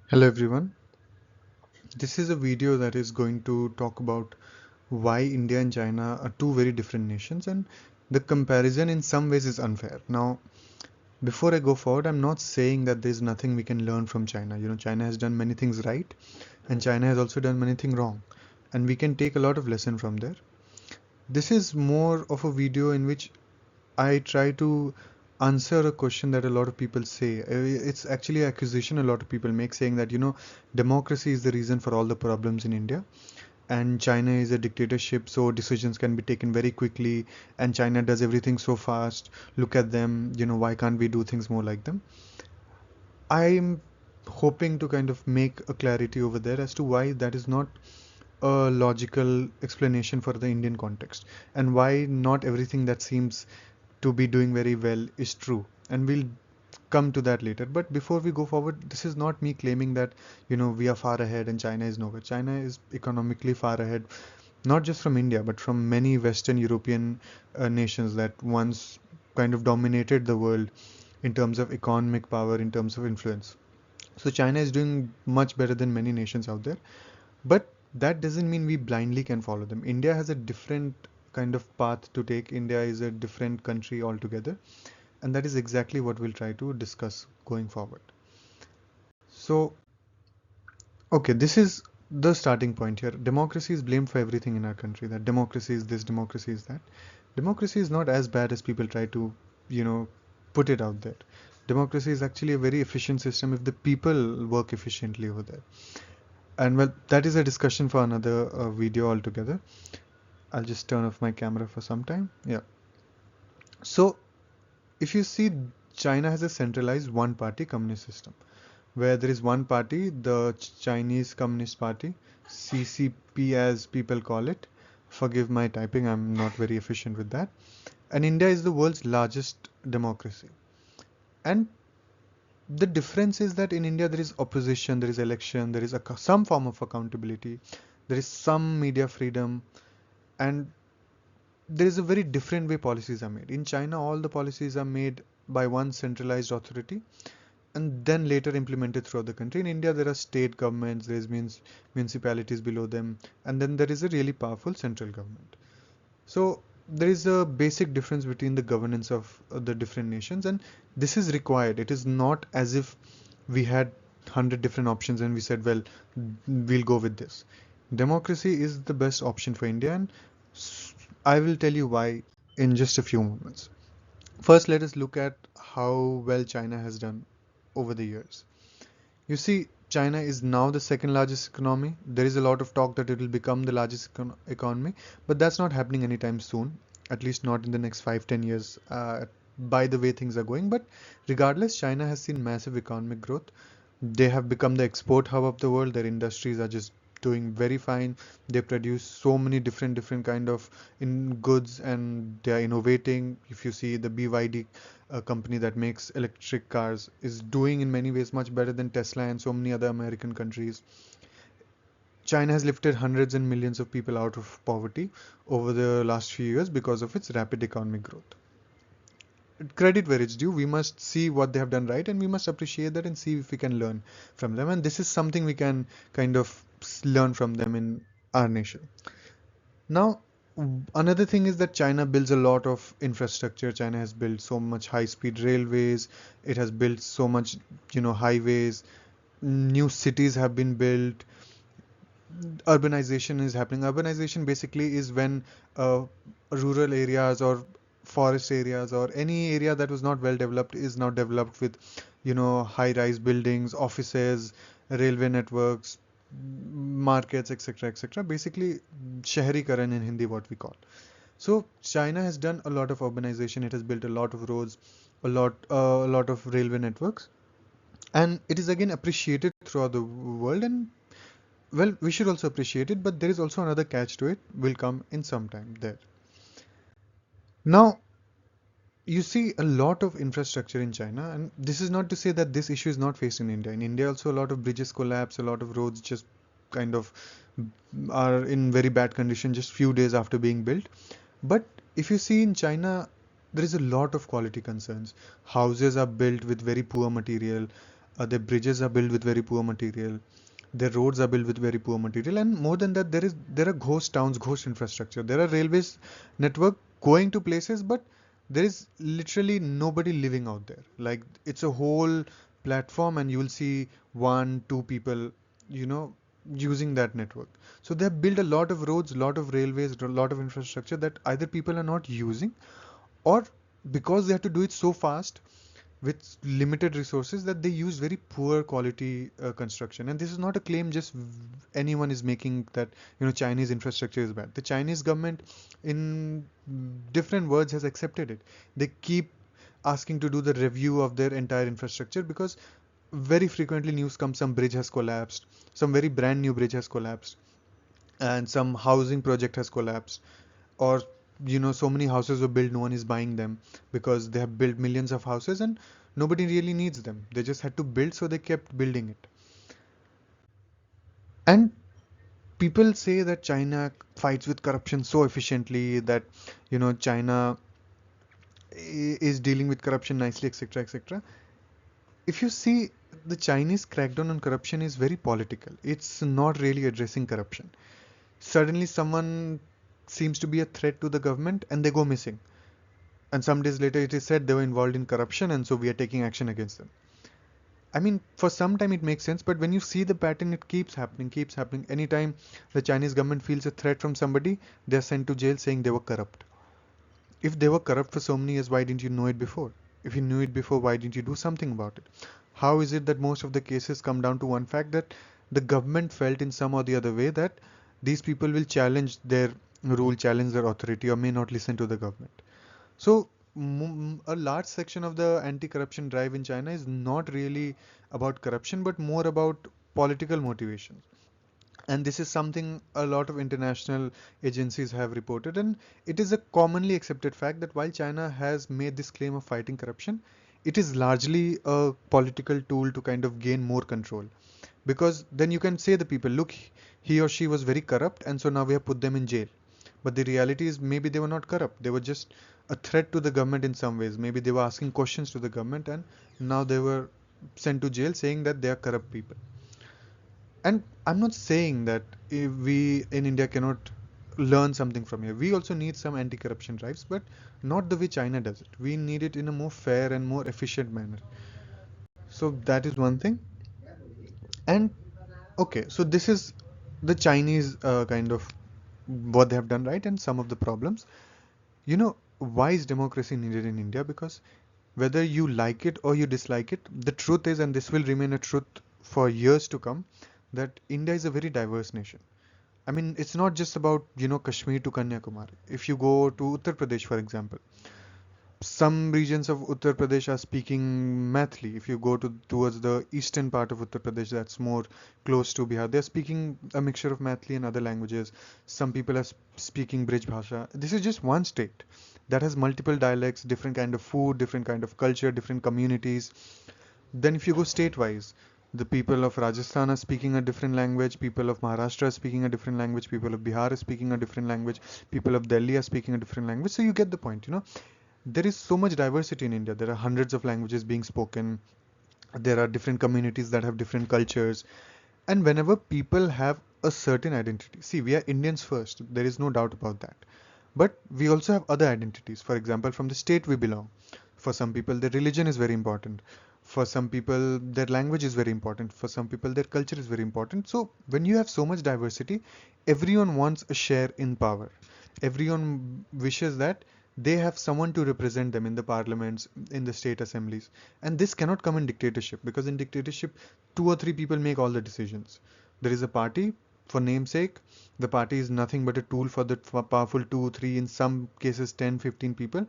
Hello everyone. This is a video that is going to talk about why India and China are two very different nations, and the comparison in some ways is unfair. Now, before I go forward, I'm not saying that there's nothing we can learn from China. China has done many things right and China has also done many things wrong, and we can take a lot of lesson from there. This is more of a video in which I try to answer a question that a lot of people say. It's actually an accusation a lot of people make, saying that, democracy is the reason for all the problems in India, and China is a dictatorship, so decisions can be taken very quickly, and China does everything so fast. Look at them, why can't we do things more like them? I'm hoping to kind of make a clarity over there as to why that is not a logical explanation for the Indian context, and why not everything that seems to be doing very well is true. And we'll come to that later. But before we go forward, this is not me claiming that, we are far ahead and China is nowhere. China is economically far ahead, not just from India, but from many Western European nations that once kind of dominated the world in terms of economic power, in terms of influence. So China is doing much better than many nations out there. But that doesn't mean we blindly can follow them. India has a different kind of path to take. India is a different country altogether. And that is exactly what we'll try to discuss going forward. So, okay, this is the starting point here. Democracy is blamed for everything in our country. That democracy is this, democracy is that. Democracy is not as bad as people try to, you know, put it out there. Democracy is actually a very efficient system if the people work efficiently over there. And well, that is a discussion for another video altogether. I'll just turn off my camera for some time. Yeah. So if you see, China has a centralized one party communist system where there is one party, the Chinese Communist Party, CCP as people call it. Forgive my typing, I'm not very efficient with that. And India is the world's largest democracy. And the difference is that in India there is opposition, there is election, there is some form of accountability, there is some media freedom, and there is a very different way policies are made. In China, all the policies are made by one centralized authority and then later implemented throughout the country. In India, there are state governments, there is municipalities below them, and then there is a really powerful central government. So there is a basic difference between the governance of the different nations, and this is required. It is not as if we had 100 different options and we said, well, we'll go with this. Democracy is the best option for India, and I will tell you why in just a few moments. First, let us look at how well China has done over the years. You see, China is now the second largest economy. There is a lot of talk that it will become the largest economy, but that's not happening anytime soon, at least not in the next 5-10 years, by the way things are going. But regardless, China has seen massive economic growth. They have become the export hub of the world. Their industries are just doing very fine. They produce so many different kind of in goods, and they are innovating. If you see the BYD company that makes electric cars is doing in many ways much better than Tesla and so many other American countries. China has lifted hundreds and millions of people out of poverty over the last few years because of its rapid economic growth. Credit where it's due. We must see what they have done right, and we must appreciate that and see if we can learn from them. And this is something we can kind of learn from them in our nation. Now, another thing is that China builds a lot of infrastructure. China has built so much high-speed railways. It has built so much, highways. New cities have been built. Urbanization is happening. Urbanization basically is when rural areas or forest areas or any area that was not well developed is now developed with, high-rise buildings, offices, railway networks, markets, etc., etc. Basically, Shahrikaran in Hindi, what we call. So China has done a lot of urbanization. It has built a lot of roads, a lot of railway networks, and it is again appreciated throughout the world. And well, we should also appreciate it, but there is also another catch to it. Will come in some time there. Now, you see a lot of infrastructure in China, and this is not to say that this issue is not faced in India. In India, also a lot of bridges collapse, a lot of roads just kind of are in very bad condition just few days after being built. But if you see in China, there is a lot of quality concerns. Houses are built with very poor material. Their bridges are built with very poor material. Their roads are built with very poor material, and more than that, there are ghost towns, ghost infrastructure. There are railways network going to places, but there is literally nobody living out there. Like it's a whole platform, and you will see one, two people, you know, using that network. So they have built a lot of roads, a lot of railways, a lot of infrastructure that either people are not using, or because they have to do it so fast with limited resources, that they use very poor quality construction. And this is not a claim just anyone is making, that Chinese infrastructure is bad. The Chinese government in different words has accepted it. They keep asking to do the review of their entire infrastructure, because very frequently news comes, some bridge has collapsed, some very brand new bridge has collapsed, and some housing project has collapsed, or so many houses were built, no one is buying them, because they have built millions of houses and nobody really needs them. They just had to build, so they kept building it. And people say that China fights with corruption so efficiently, that China is dealing with corruption nicely, etc., etc. If you see, the Chinese crackdown on corruption is very political. It's not really addressing corruption. Suddenly someone seems to be a threat to the government and they go missing, and some days later it is said they were involved in corruption, and so we are taking action against them. I mean, for some time it makes sense, but when you see the pattern, it keeps happening, keeps happening. Anytime the Chinese government feels a threat from somebody, they are sent to jail saying they were corrupt. If they were corrupt for so many years, why didn't you know it before? If you knew it before, why didn't you do something about it? How is it that most of the cases come down to one fact, that the government felt in some or the other way that these people will challenge their rule, challenge their authority, or may not listen to the government? So, a large section of the anti-corruption drive in China is not really about corruption, but more about political motivation. And this is something a lot of international agencies have reported, and it is a commonly accepted fact that while China has made this claim of fighting corruption, it is largely a political tool to kind of gain more control. Because then you can say the people, look, he or she was very corrupt, and so now we have put them in jail. But the reality is, maybe they were not corrupt. They were just a threat to the government in some ways. Maybe they were asking questions to the government, and now they were sent to jail saying that they are corrupt people. And I'm not saying that if we in India cannot learn something from here. We also need some anti-corruption drives, but not the way China does it. We need it in a more fair and more efficient manner. So that is one thing. And okay, so this is the Chinese kind of what they have done right and some of the problems. Why is democracy needed in India? Because whether you like it or you dislike it, the truth is, and this will remain a truth for years to come, that India is a very diverse nation. I mean, it's not just about, Kashmir to Kanyakumari. If you go to Uttar Pradesh, for example, some regions of Uttar Pradesh are speaking Mathili. If you go towards the eastern part of Uttar Pradesh, that's more close to Bihar, they're speaking a mixture of Mathili and other languages. Some people are speaking Brij Bhasha. This is just one state that has multiple dialects, different kind of food, different kind of culture, different communities. Then if you go state-wise, the people of Rajasthan are speaking a different language, people of Maharashtra are speaking a different language, people of Bihar are speaking a different language, people of Delhi are speaking a different language. So you get the point. There is so much diversity in India. There are hundreds of languages being spoken. There are different communities that have different cultures. And whenever people have a certain identity, see, we are Indians first, there is no doubt about that. But we also have other identities. For example, from the state we belong. For some people, their religion is very important. For some people, their language is very important. For some people, their culture is very important. So, when you have so much diversity, everyone wants a share in power. Everyone wishes that they have someone to represent them in the parliaments, in the state assemblies. And this cannot come in dictatorship, because in dictatorship, two or three people make all the decisions. There is a party, for namesake, the party is nothing but a tool for the powerful two, three, in some cases 10, 15 people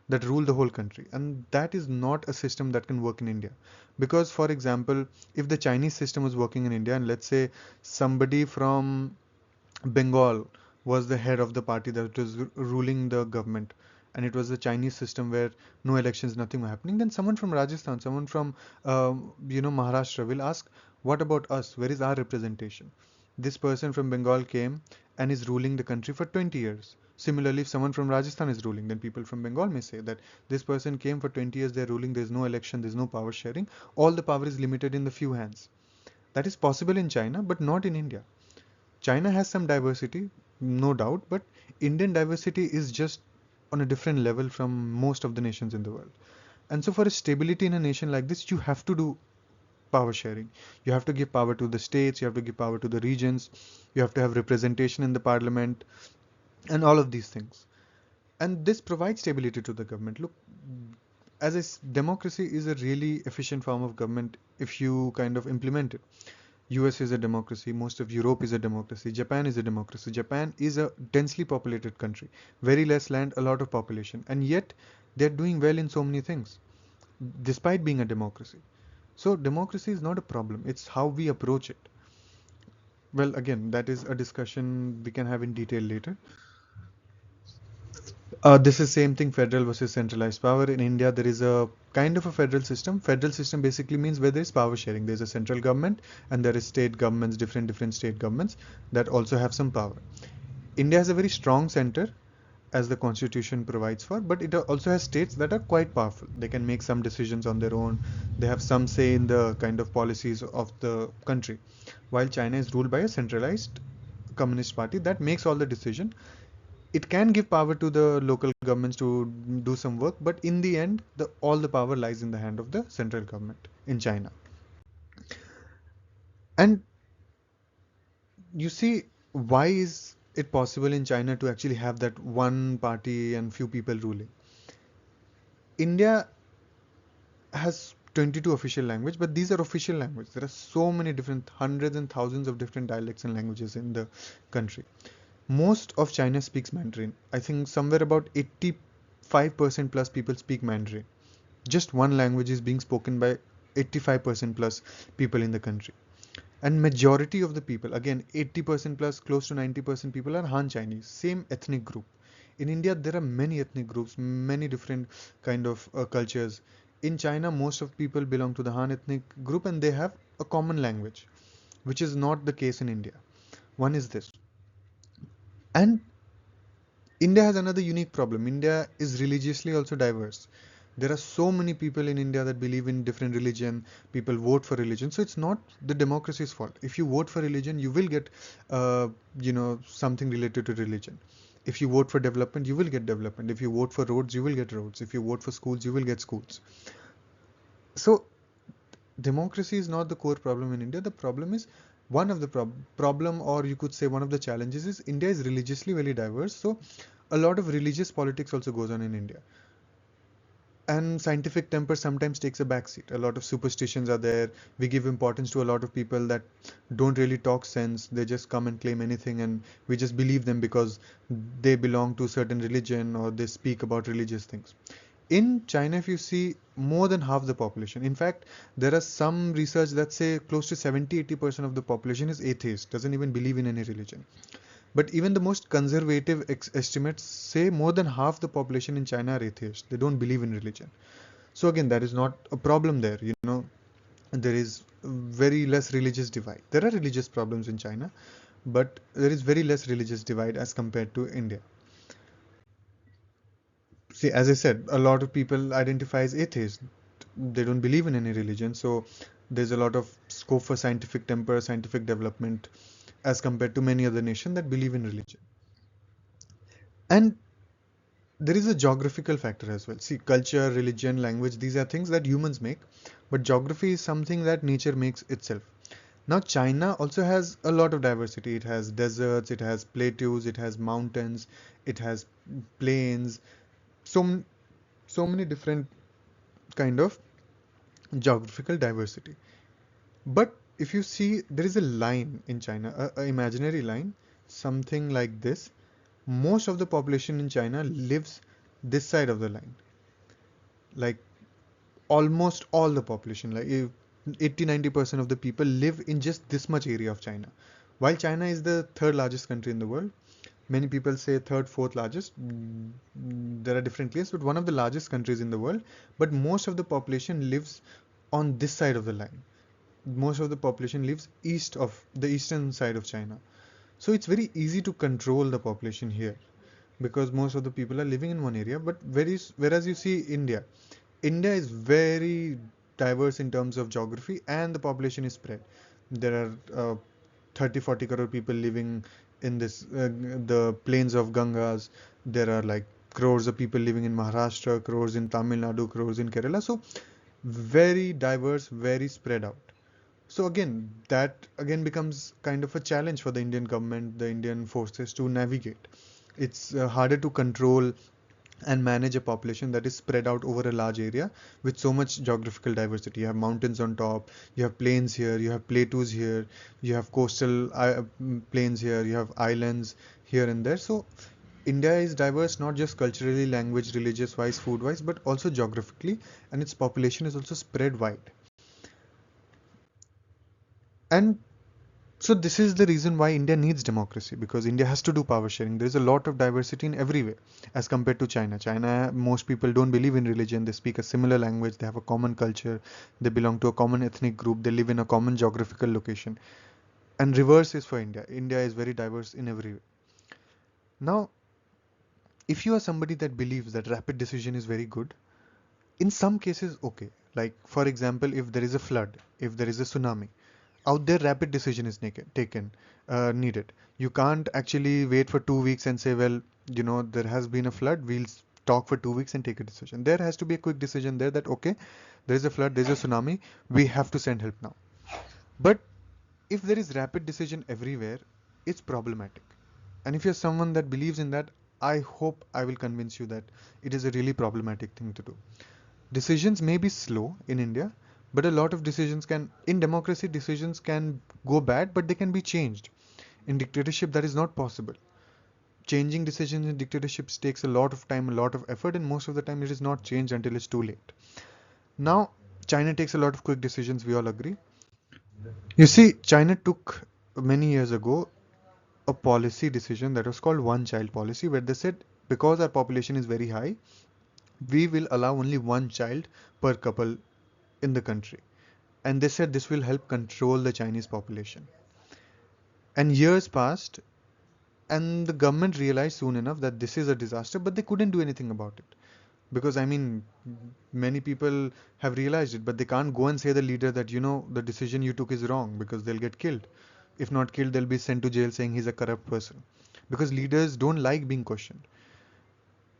that rule the whole country. And that is not a system that can work in India. Because, for example, if the Chinese system was working in India, and let's say somebody from Bengal was the head of the party that was ruling the government, and it was the Chinese system where no elections, nothing were happening, then someone from Rajasthan, someone from Maharashtra will ask, "What about us? Where is our representation?" This person from Bengal came and is ruling the country for 20 years. Similarly, if someone from Rajasthan is ruling, then people from Bengal may say that this person came for 20 years, they're ruling, there's no election, there's no power sharing, all the power is limited in the few hands. That is possible in China, but not in India. China has some diversity, no doubt, but Indian diversity is just on a different level from most of the nations in the world. And so, for a stability in a nation like this, you have to do power sharing. You have to give power to the states, you have to give power to the regions, you have to have representation in the parliament, and all of these things. And this provides stability to the government. Look, democracy is a really efficient form of government if you kind of implement it. US is a democracy, most of Europe is a democracy, Japan is a democracy. Japan is a densely populated country, very less land, a lot of population, and yet they're doing well in so many things, despite being a democracy. So democracy is not a problem, it's how we approach it. Well, again, that is a discussion we can have in detail later. This is same thing, federal versus centralized power. In India, there is a kind of a federal system. Federal system basically means where there is power sharing. There's a central government and there is state governments, different state governments that also have some power. India has a very strong center, as the constitution provides for, but it also has states that are quite powerful. They can make some decisions on their own. They have some say in the kind of policies of the country. While China is ruled by a centralized communist party that makes all the decision, it can give power to the local governments to do some work, but in the end, all the power lies in the hand of the central government in China. And you see, why is it possible in China to actually have that one party and few people ruling? India has 22 official language, but these are official language. There are so many different hundreds and thousands of different dialects and languages in the country. Most of China speaks Mandarin. I think somewhere about 85% plus people speak Mandarin. Just one language is being spoken by 85% plus people in the country. And majority of the people, again 80% plus, close to 90% people are Han Chinese, same ethnic group. In India, there are many ethnic groups, many different kind of cultures. In China, most of people belong to the Han ethnic group and they have a common language, which is not the case in India. One is this. And India has another unique problem. India is religiously also diverse. There are so many people in India that believe in different religion. People vote for religion, so it's not the democracy's fault. If you vote for religion, you will get, something related to religion. If you vote for development, you will get development. If you vote for roads, you will get roads. If you vote for schools, you will get schools. So democracy is not the core problem in India. The problem is one of the problem, or you could say one of the challenges is India is religiously very diverse. So a lot of religious politics also goes on in India. And scientific temper sometimes takes a backseat. A lot of superstitions are there. We give importance to a lot of people that don't really talk sense. They just come and claim anything, and we just believe them because they belong to a certain religion or they speak about religious things. In China, if you see, more than half the population, in fact, there are some research that say close to 70-80% of the population is atheist, doesn't even believe in any religion. But even the most conservative estimates say more than half the population in China are atheists. They don't believe in religion. So again, that is not a problem there. There is very less religious divide. There are religious problems in China, but there is very less religious divide as compared to India. See, as I said, a lot of people identify as atheists. They don't believe in any religion. So there's a lot of scope for scientific temper, scientific development as compared to many other nations that believe in religion. And there is a geographical factor as well. See, culture, religion, language, these are things that humans make, but geography is something that nature makes itself. Now, China also has a lot of diversity. It has deserts, it has plateaus, it has mountains, it has plains, so so many different kind of geographical diversity. But if you see, there is a line in China, a imaginary line, something like this. Most of the population in China lives this side of the line. Like almost all the population, like 80-90% of the people live in just this much area of China. While China is the third largest country in the world, many people say third, fourth largest. There are different claims, but one of the largest countries in the world. But most of the population lives on this side of the line. Most of the population lives east of the eastern side of China. So it's very easy to control the population here. because most of the people are living in one area. But whereas you see India is very diverse in terms of geography, and the population is spread. There are 30-40 crore people living in this the plains of Gangas. There are like crores of people living in Maharashtra, crores in Tamil Nadu, crores in Kerala. So very diverse, very spread out. So again, that again becomes kind of a challenge for the Indian government, the Indian forces to navigate. It's harder to control and manage a population that is spread out over a large area with so much geographical diversity. You have mountains on top, you have plains here, you have plateaus here, you have coastal plains here, you have islands here and there. So India is diverse not just culturally, language, religious wise, food wise, but also geographically, and its population is also spread wide. And so this is the reason why India needs democracy, because India has to do power sharing. There is a lot of diversity in every way as compared to China. China, most people don't believe in religion. They speak a similar language. They have a common culture. They belong to a common ethnic group. They live in a common geographical location. And reverse is for India. India is very diverse in every way. Now, if you are somebody that believes that rapid decision is very good, in some cases, okay. Like for example, if there is a flood, if there is a tsunami, out there rapid decision is taken needed. You can't actually wait for 2 weeks and say, well, there has been a flood, we'll talk for 2 weeks and take a decision. There has to be a quick decision there that okay, there is a flood, there is a tsunami, we have to send help now. But if there is rapid decision everywhere, it's problematic. And if you're someone that believes in that, I hope I will convince you that it is a really problematic thing to do. Decisions may be slow in India, but a lot of decisions in democracy, decisions can go bad, but they can be changed. In dictatorship, that is not possible. Changing decisions in dictatorships takes a lot of time, a lot of effort, and most of the time it is not changed until it's too late. Now, China takes a lot of quick decisions, we all agree. You see, China took many years ago a policy decision that was called one child policy, where they said because our population is very high, we will allow only one child per couple in the country. And they said this will help control the Chinese population. And years passed, and the government realized soon enough that this is a disaster, but they couldn't do anything about it. Because, I mean, many people have realized it, but they can't go and say the leader that, the decision you took is wrong, because they'll get killed. If not killed, they'll be sent to jail saying he's a corrupt person. Because leaders don't like being questioned.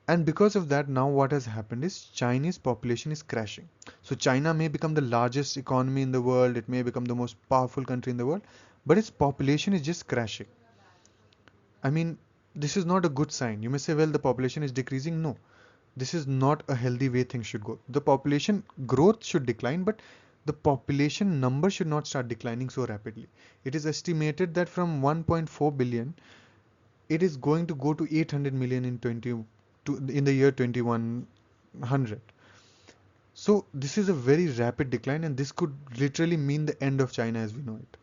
And because of that, now what has happened is Chinese population is crashing. So China may become the largest economy in the world, it may become the most powerful country in the world, but its population is just crashing. I mean, this is not a good sign. You may say, well, the population is decreasing. No, this is not a healthy way things should go. The population growth should decline, but the population number should not start declining so rapidly. It is estimated that from 1.4 billion, it is going to go to 800 million in the year 2100. So this is a very rapid decline, and this could literally mean the end of China as we know it.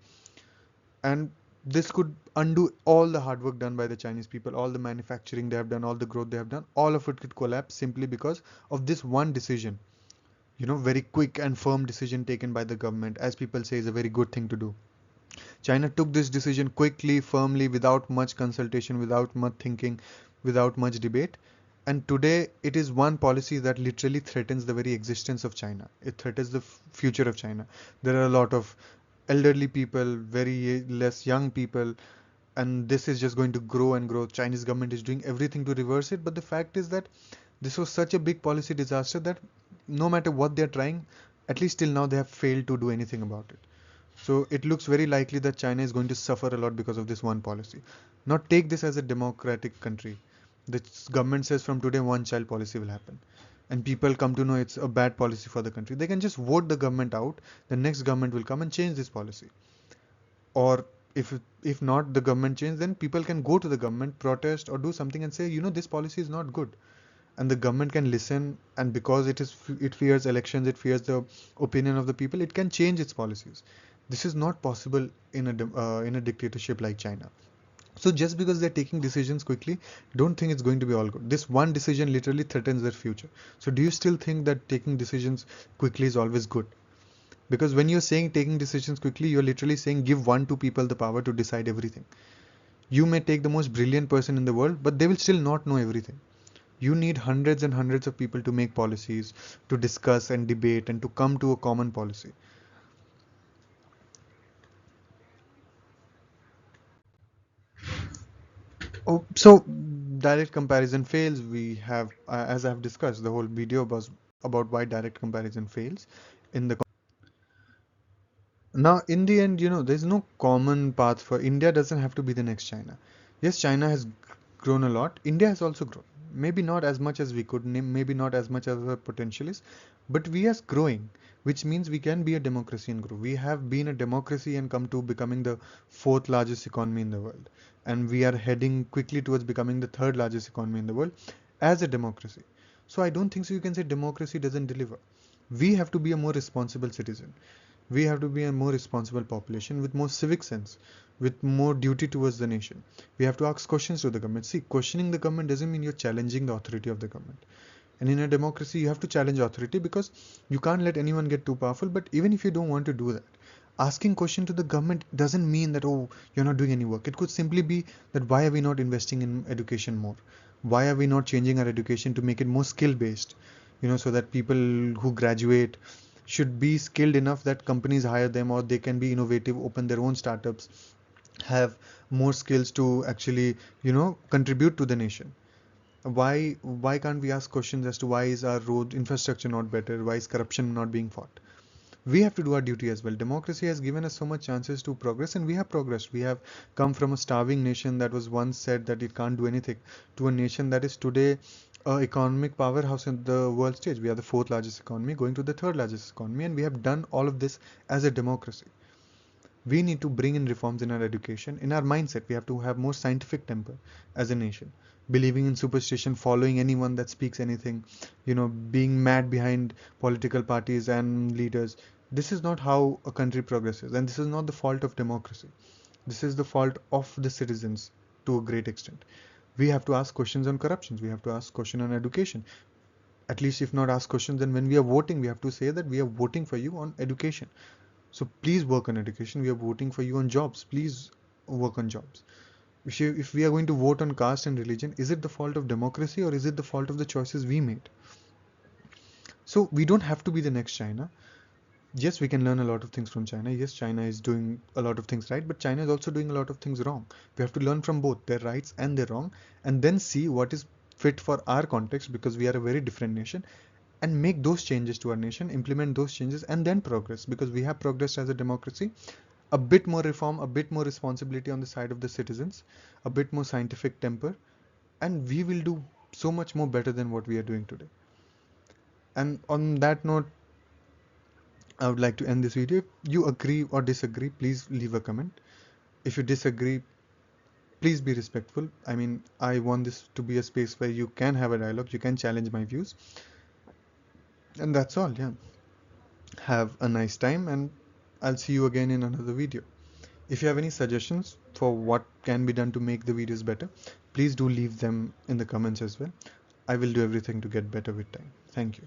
And this could undo all the hard work done by the Chinese people, all the manufacturing they have done, all the growth they have done, all of it could collapse simply because of this one decision. Very quick and firm decision taken by the government, as people say, is a very good thing to do. China took this decision quickly, firmly, without much consultation, without much thinking, without much debate. And today it is one policy that literally threatens the very existence of China. It threatens the future of China. There are a lot of elderly people, very less young people, and this is just going to grow and grow. Chinese government is doing everything to reverse it, but the fact is that this was such a big policy disaster that no matter what they're trying, at least till now they have failed to do anything about it. So it looks very likely that China is going to suffer a lot because of this one policy. Not take this as a democratic country. The government says from today one child policy will happen. And people come to know it's a bad policy for the country. They can just vote the government out. The next government will come and change this policy. Or if not the government change, then people can go to the government, protest or do something and say, this policy is not good. And the government can listen, and because it fears elections, it fears the opinion of the people, it can change its policies. This is not possible in a dictatorship like China. So just because they're taking decisions quickly, don't think it's going to be all good. This one decision literally threatens their future. So do you still think that taking decisions quickly is always good? Because when you're saying taking decisions quickly, you're literally saying give one to people the power to decide everything. You may take the most brilliant person in the world, but they will still not know everything. You need hundreds and hundreds of people to make policies, to discuss and debate, and to come to a common policy. Oh, so direct comparison fails. We have, as I've discussed, the whole video was about why direct comparison fails in the. Now, in the end, there's no common path for India. Doesn't have to be the next China. Yes, China has grown a lot. India has also grown. Maybe not as much as we could, maybe not as much as our potential is, but we are growing, which means we can be a democracy and grow. We have been a democracy and come to becoming the fourth largest economy in the world. And we are heading quickly towards becoming the third largest economy in the world as a democracy. So I don't think so you can say democracy doesn't deliver. We have to be a more responsible citizen. We have to be a more responsible population with more civic sense, with more duty towards the nation. We have to ask questions to the government. See, questioning the government doesn't mean you're challenging the authority of the government. And in a democracy, you have to challenge authority because you can't let anyone get too powerful. But even if you don't want to do that, asking question to the government doesn't mean that, oh, you're not doing any work. It could simply be that why are we not investing in education more? Why are we not changing our education to make it more skill based? So that people who graduate should be skilled enough that companies hire them, or they can be innovative, open their own startups, have more skills to actually, contribute to the nation. Why can't we ask questions as to why is our road infrastructure not better? Why is corruption not being fought? We have to do our duty as well. Democracy has given us so much chances to progress, and we have progressed. We have come from a starving nation that was once said that it can't do anything to a nation that is today a economic powerhouse in the world stage. We are the fourth largest economy, going to the third largest economy, and we have done all of this as a democracy. We need to bring in reforms in our education, in our mindset. We have to have more scientific temper as a nation, believing in superstition, following anyone that speaks anything, being mad behind political parties and leaders. This is not how a country progresses, and this is not the fault of democracy. This is the fault of the citizens to a great extent. We have to ask questions on corruptions. We have to ask questions on education. At least if not ask questions, then when we are voting, we have to say that we are voting for you on education. So please work on education. We are voting for you on jobs. Please work on jobs. If we are going to vote on caste and religion, is it the fault of democracy or is it the fault of the choices we made? So we don't have to be the next China. Yes, we can learn a lot of things from China. Yes, China is doing a lot of things right, but China is also doing a lot of things wrong. We have to learn from both their rights and their wrong, and then see what is fit for our context, because we are a very different nation, and make those changes to our nation, implement those changes, and then progress, because we have progressed as a democracy. A bit more reform, a bit more responsibility on the side of the citizens, a bit more scientific temper, and we will do so much more better than what we are doing today. And on that note, I would like to end this video. If you agree or disagree, please leave a comment. If you disagree, please be respectful. I mean, I want this to be a space where you can have a dialogue, you can challenge my views. And that's all, yeah. Have a nice time, and I'll see you again in another video. If you have any suggestions for what can be done to make the videos better, please do leave them in the comments as well. I will do everything to get better with time. Thank you.